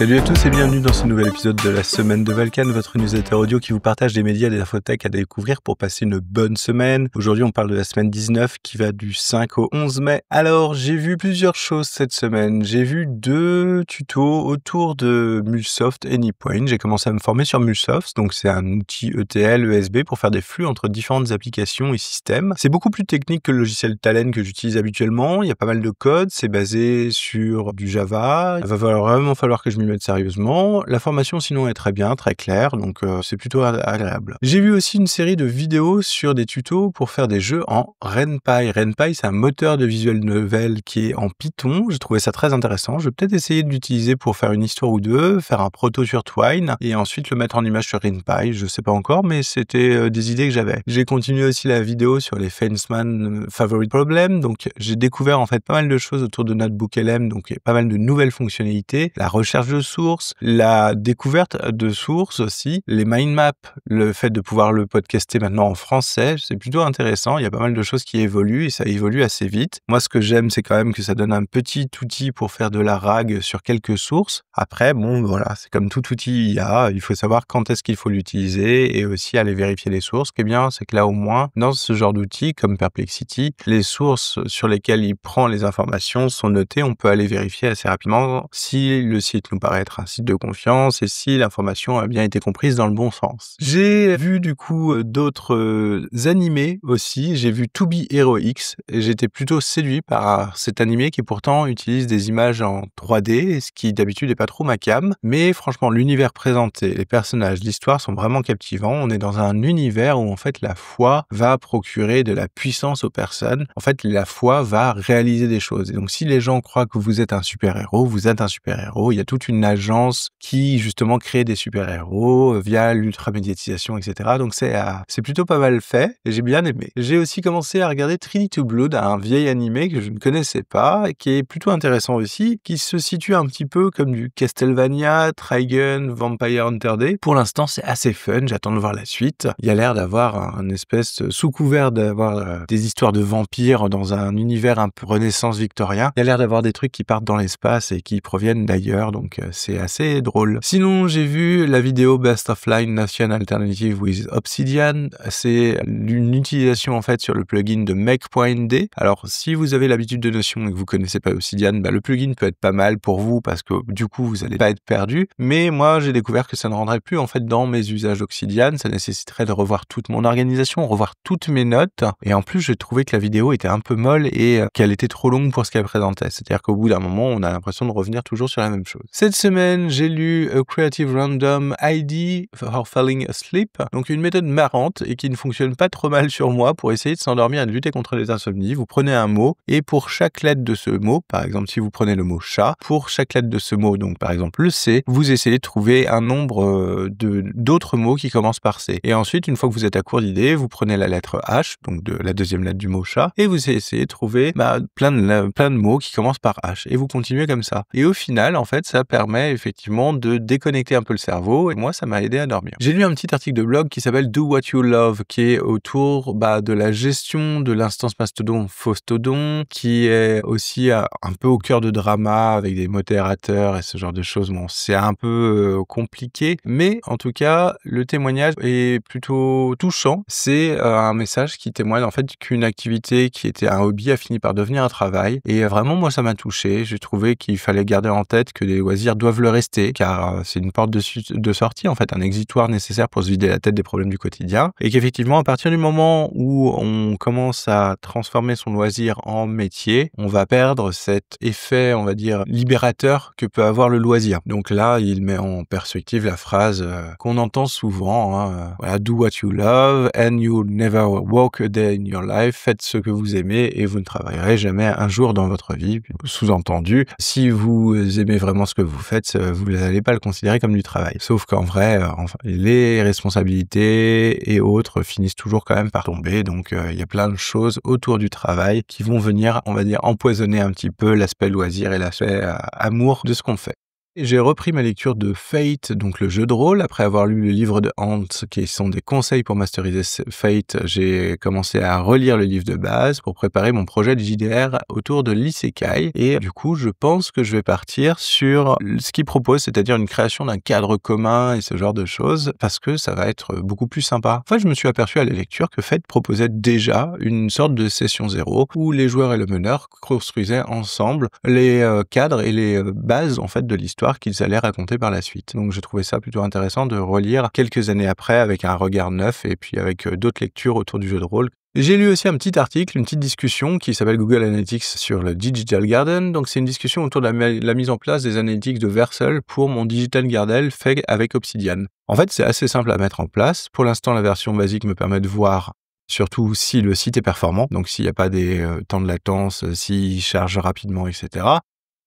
Salut à tous et bienvenue dans ce nouvel épisode de la semaine de Valkan, votre newsletter audio qui vous partage des médias et des infotech à découvrir pour passer une bonne semaine. Aujourd'hui, on parle de la semaine 19 qui va du 5 au 11 mai. Alors, j'ai vu plusieurs choses cette semaine. J'ai vu 2 tutos autour de MuleSoft Anypoint. J'ai commencé à me former sur MuleSoft, donc c'est un outil ETL, ESB pour faire des flux entre différentes applications et systèmes. C'est beaucoup plus technique que le logiciel Talend que j'utilise habituellement. Il y a pas mal de code, c'est basé sur du Java. Il va vraiment falloir que je m'y mette sérieusement. La formation sinon est très bien, très claire, donc c'est plutôt agréable. J'ai vu aussi une série de vidéos sur des tutos pour faire des jeux en RenPy. RenPy, c'est un moteur de visual novel qui est en Python. J'ai trouvé ça très intéressant. Je vais peut-être essayer de l'utiliser pour faire une histoire ou deux, faire un proto sur Twine et ensuite le mettre en image sur RenPy. Je sais pas encore, mais c'était des idées que j'avais. J'ai continué aussi la vidéo sur les Feynman Favorite Problem. Donc j'ai découvert en fait pas mal de choses autour de NotebookLM, donc pas mal de nouvelles fonctionnalités, la recherche de sources, la découverte de sources aussi, les mind maps, le fait de pouvoir le podcaster maintenant en français, c'est plutôt intéressant. Il y a pas mal de choses qui évoluent et ça évolue assez vite. Moi, ce que j'aime, c'est quand même que ça donne un petit outil pour faire de la RAG sur quelques sources. Après, bon, voilà, c'est comme tout outil IA, il faut savoir quand est-ce qu'il faut l'utiliser et aussi aller vérifier les sources. Ce qui est bien, c'est que là, au moins, dans ce genre d'outils comme Perplexity, les sources sur lesquelles il prend les informations sont notées. On peut aller vérifier assez rapidement si le site nous paraît être un site de confiance et si l'information a bien été comprise dans le bon sens. J'ai vu du coup d'autres animés aussi. J'ai vu To Be Hero X et j'étais plutôt séduit par cet animé qui pourtant utilise des images en 3D, ce qui d'habitude n'est pas trop ma cam. Mais franchement, l'univers présenté, les personnages, l'histoire sont vraiment captivants. On est dans un univers où en fait la foi va procurer de la puissance aux personnes. En fait, la foi va réaliser des choses. Et donc si les gens croient que vous êtes un super-héros, vous êtes un super-héros. Il y a toute une agence qui justement crée des super-héros via l'ultra-médiatisation, etc. Donc c'est plutôt pas mal fait et j'ai bien aimé. J'ai aussi commencé à regarder Trinity to Blood, un vieil animé que je ne connaissais pas et qui est plutôt intéressant aussi, qui se situe un petit peu comme du Castlevania, Trigun, Vampire Hunter D. Pour l'instant, c'est assez fun, j'attends de voir la suite. Il y a l'air d'avoir un espèce, sous couvert d'avoir des histoires de vampires dans un univers un peu renaissance victorien. Il y a l'air d'avoir des trucs qui partent dans l'espace et qui proviennent d'ailleurs, donc c'est assez drôle. Sinon, j'ai vu la vidéo Best of Line Notion Alternative with Obsidian. C'est une utilisation en fait sur le plugin de Make.d. Alors, si vous avez l'habitude de Notion et que vous connaissez pas Obsidian, le plugin peut être pas mal pour vous parce que du coup, vous allez pas être perdu. Mais moi, j'ai découvert que ça ne rendrait plus en fait dans mes usages d'Obsidian. Ça nécessiterait de revoir toute mon organisation, revoir toutes mes notes. Et en plus, j'ai trouvé que la vidéo était un peu molle et qu'elle était trop longue pour ce qu'elle présentait. C'est-à-dire qu'au bout d'un moment, on a l'impression de revenir toujours sur la même chose. Cette semaine, j'ai lu A Creative Random ID for Falling Asleep, donc une méthode marrante et qui ne fonctionne pas trop mal sur moi pour essayer de s'endormir et de lutter contre les insomnies. Vous prenez un mot et pour chaque lettre de ce mot, par exemple si vous prenez le mot chat, pour chaque lettre de ce mot, donc par exemple le C, vous essayez de trouver un nombre d'autres mots qui commencent par C. Et ensuite, une fois que vous êtes à court d'idées, vous prenez la lettre H, donc de la deuxième lettre du mot chat, et vous essayez de trouver plein de mots qui commencent par H. Et vous continuez comme ça. Et au final, en fait, ça permet effectivement de déconnecter un peu le cerveau et moi, ça m'a aidé à dormir. J'ai lu un petit article de blog qui s'appelle Do What You Love, qui est autour de la gestion de l'instance Mastodon Fostodon, qui est aussi un peu au cœur de drama avec des modérateurs et ce genre de choses. Bon, c'est un peu compliqué, mais en tout cas, le témoignage est plutôt touchant. C'est un message qui témoigne en fait qu'une activité qui était un hobby a fini par devenir un travail et vraiment, moi, ça m'a touché. J'ai trouvé qu'il fallait garder en tête que les loisirs doivent le rester, car c'est une porte de sortie, en fait, un exutoire nécessaire pour se vider la tête des problèmes du quotidien, et qu'effectivement, à partir du moment où on commence à transformer son loisir en métier, on va perdre cet effet, on va dire, libérateur que peut avoir le loisir. Donc là, il met en perspective la phrase qu'on entend souvent, voilà, do what you love and you'll never work a day in your life. Faites ce que vous aimez et vous ne travaillerez jamais un jour dans votre vie. Sous-entendu, si vous aimez vraiment ce que vous faites, vous n'allez pas le considérer comme du travail. Sauf qu'en vrai, les responsabilités et autres finissent toujours quand même par tomber. Donc, il y a plein de choses autour du travail qui vont venir, on va dire, empoisonner un petit peu l'aspect loisir et l'aspect amour de ce qu'on fait. J'ai repris ma lecture de Fate, donc le jeu de rôle. Après avoir lu le livre de Hans, qui sont des conseils pour masteriser Fate, j'ai commencé à relire le livre de base pour préparer mon projet de JDR autour de l'isekai. Et du coup, je pense que je vais partir sur ce qu'il propose, c'est-à-dire une création d'un cadre commun et ce genre de choses, parce que ça va être beaucoup plus sympa. En fait, je me suis aperçu à la lecture que Fate proposait déjà une sorte de session zéro où les joueurs et le meneur construisaient ensemble les cadres et les bases en fait de l'histoire qu'ils allaient raconter par la suite. Donc j'ai trouvé ça plutôt intéressant de relire quelques années après avec un regard neuf et puis avec d'autres lectures autour du jeu de rôle. J'ai lu aussi un petit article, une petite discussion qui s'appelle Google Analytics sur le Digital Garden. Donc c'est une discussion autour de la mise en place des analytics de Vercel pour mon Digital Garden fait avec Obsidian. En fait, c'est assez simple à mettre en place. Pour l'instant, la version basique me permet de voir surtout si le site est performant, donc s'il n'y a pas des temps de latence, s'il charge rapidement, etc.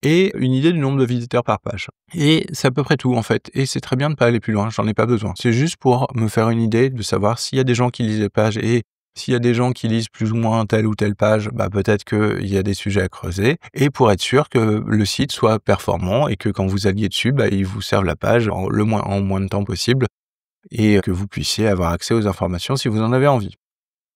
Et une idée du nombre de visiteurs par page. Et c'est à peu près tout en fait. Et c'est très bien de ne pas aller plus loin, j'en ai pas besoin. C'est juste pour me faire une idée de savoir s'il y a des gens qui lisent les pages et s'il y a des gens qui lisent plus ou moins telle ou telle page, peut-être qu'il y a des sujets à creuser. Et pour être sûr que le site soit performant et que quand vous alliez dessus, il vous serve la page en moins de temps possible et que vous puissiez avoir accès aux informations si vous en avez envie.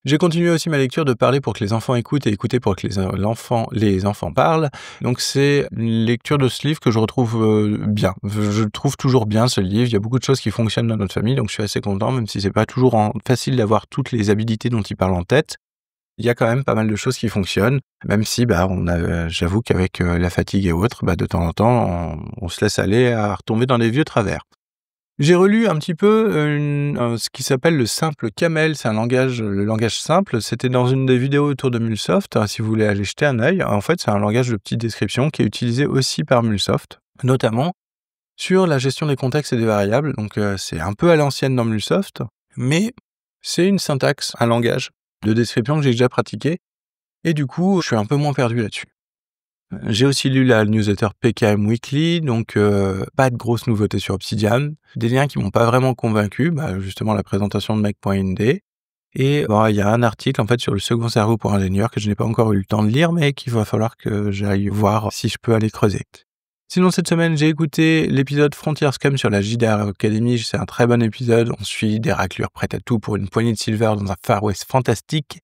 J'ai continué aussi ma lecture de Parler pour que les enfants écoutent et écouter pour que les enfants parlent. Donc c'est une lecture de ce livre que je retrouve bien. Je trouve toujours bien ce livre. Il y a beaucoup de choses qui fonctionnent dans notre famille, donc je suis assez content, même si c'est pas toujours facile d'avoir toutes les habilités dont il parle en tête. Il y a quand même pas mal de choses qui fonctionnent, même si j'avoue qu'avec la fatigue et autres, de temps en temps, on se laisse aller à retomber dans des vieux travers. J'ai relu un petit peu ce qui s'appelle le simple camel, c'est le langage simple. C'était dans une des vidéos autour de Mulsoft, si vous voulez aller jeter un œil. En fait, c'est un langage de petite description qui est utilisé aussi par Mulsoft, notamment sur la gestion des contextes et des variables. Donc c'est un peu à l'ancienne dans Mulsoft, mais c'est une syntaxe, un langage de description que j'ai déjà pratiqué, et du coup, je suis un peu moins perdu là-dessus. J'ai aussi lu la newsletter PKM Weekly, donc pas de grosses nouveautés sur Obsidian. Des liens qui m'ont pas vraiment convaincu, justement la présentation de Make.nd. Et il y a un article en fait sur le second cerveau pour ingénieur que je n'ai pas encore eu le temps de lire, mais qu'il va falloir que j'aille voir si je peux aller creuser. Sinon, cette semaine, j'ai écouté l'épisode Frontier Scum sur la JDR Academy. C'est un très bon épisode. On suit des raclures prêtes à tout pour une poignée de silver dans un Far West fantastique.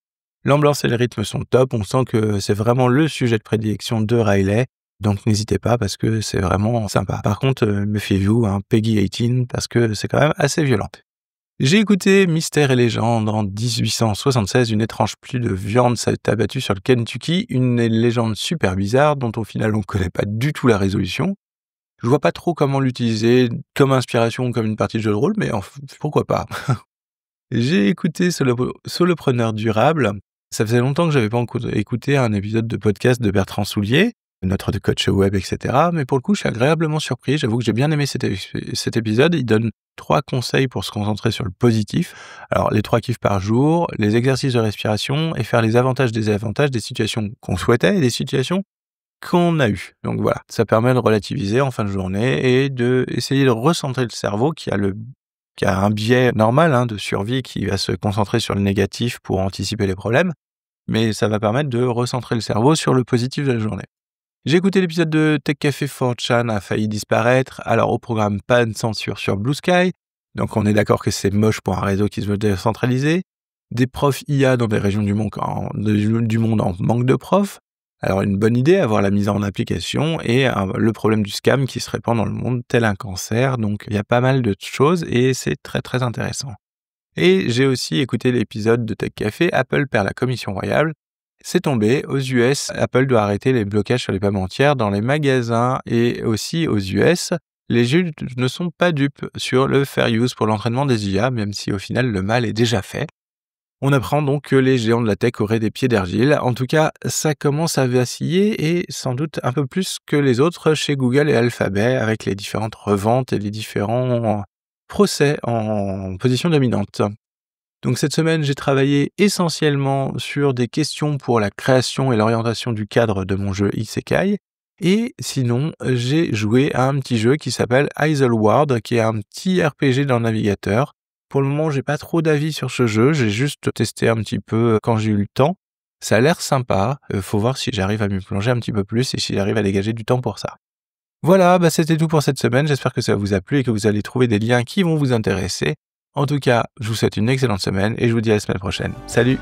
L'ambiance et le rythme sont top, on sent que c'est vraiment le sujet de prédilection de Riley, donc n'hésitez pas parce que c'est vraiment sympa. Par contre, méfiez-vous, Peggy 18, parce que c'est quand même assez violent. J'ai écouté Mystère et légende en 1876, une étrange pluie de viande s'est abattue sur le Kentucky, une légende super bizarre dont au final on ne connaît pas du tout la résolution. Je vois pas trop comment l'utiliser comme inspiration ou comme une partie de jeu de rôle, mais pourquoi pas. J'ai écouté Solopreneur durable. Ça faisait longtemps que j'avais pas écouté un épisode de podcast de Bertrand Soulier, notre coach web, etc. Mais pour le coup, je suis agréablement surpris. J'avoue que j'ai bien aimé cet épisode. Il donne 3 conseils pour se concentrer sur le positif. Alors, les 3 kiffs par jour, les exercices de respiration et faire les avantages des situations qu'on souhaitait et des situations qu'on a eues. Donc voilà, ça permet de relativiser en fin de journée et de essayer de recentrer le cerveau qui a un biais normal de survie qui va se concentrer sur le négatif pour anticiper les problèmes, mais ça va permettre de recentrer le cerveau sur le positif de la journée. J'ai écouté l'épisode de Tech Café 4chan a failli disparaître, alors au programme pas de censure sur Blue Sky, donc on est d'accord que c'est moche pour un réseau qui se veut décentralisé, des profs IA dans des régions du monde en manque de profs, alors une bonne idée, avoir la mise en application et le problème du scam qui se répand dans le monde tel un cancer. Donc il y a pas mal de choses et c'est très très intéressant. Et j'ai aussi écouté l'épisode de Tech Café, Apple perd la commission royale. C'est tombé, aux US, Apple doit arrêter les blocages sur les paiements tiers dans les magasins et aussi aux US. Les juges ne sont pas dupes sur le fair use pour l'entraînement des IA, même si au final le mal est déjà fait. On apprend donc que les géants de la tech auraient des pieds d'argile. En tout cas, ça commence à vaciller et sans doute un peu plus que les autres chez Google et Alphabet avec les différentes reventes et les différents procès en position dominante. Donc cette semaine, j'ai travaillé essentiellement sur des questions pour la création et l'orientation du cadre de mon jeu Isekai. Et sinon, j'ai joué à un petit jeu qui s'appelle Isleworld, qui est un petit RPG dans le navigateur. Pour le moment, j'ai pas trop d'avis sur ce jeu, j'ai juste testé un petit peu quand j'ai eu le temps. Ça a l'air sympa, faut voir si j'arrive à m'y plonger un petit peu plus et si j'arrive à dégager du temps pour ça. Voilà, c'était tout pour cette semaine. J'espère que ça vous a plu et que vous allez trouver des liens qui vont vous intéresser. En tout cas, je vous souhaite une excellente semaine et je vous dis à la semaine prochaine. Salut!